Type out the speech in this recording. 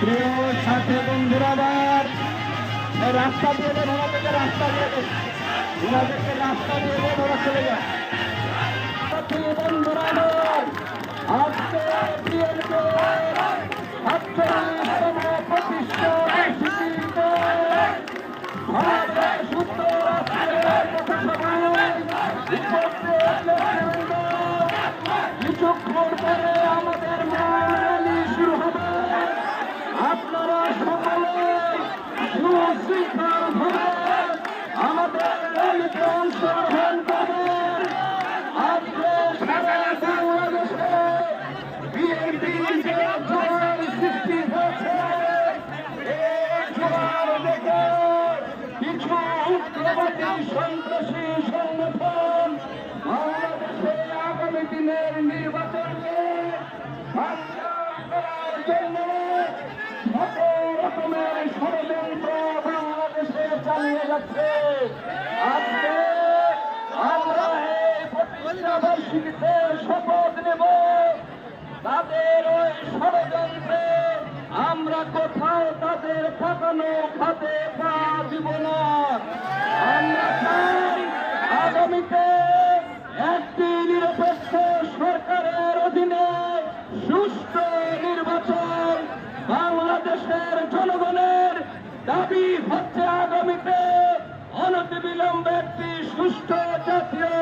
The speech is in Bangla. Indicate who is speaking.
Speaker 1: প্রিয় সাথী বন্ধুরা, রাস্তা দিয়ে দেন, ওনাদেরকে রাস্তা দিয়ে দেন, ওনাদেরকে রাস্তা দিয়ে দেন, ওরা চলে যায়। সাথী বন্ধুরা, আজকে ছাত্রতম প্রতিষ্ঠা কিছুক্ষণ পরে আমাদের র্যালি শুরু হবে। আপনারা সকলে সুশৃঙ্খল ভাবে আমাদের র্যালিতে অংশগ্রহণ করবেন। আজকে সারা বাংলাদেশে বিএনপির যে জোয়ার সৃষ্টি হয়েছে, এই জোয়ার দেখে কিছু উগ্রবাদী সন্ত্রাসী সংগঠন বাংলাদেশে আগামী দিনের নির্বাচনকে করার জন্য কত রকমের ষড়যন্ত্র বাংলাদেশে চালিয়ে যাচ্ছে। আজকে আমরা এই প্রতিষ্ঠাবার্ষিকীতে শপথ নেব, তাদের ওই ষড়যন্ত্রে আমরা কোথাও তাদের ফাঁকানো খাতে পা দিব না। আমরা চাই আগামীতে একটি নিরপেক্ষ সরকারের অধীনে সুষ্ঠু নির্বাচন। বাংলাদেশের জনগণের দাবি হচ্ছে আগামীতে অনতিবিলম্বে একটি সুষ্ঠু জাতীয়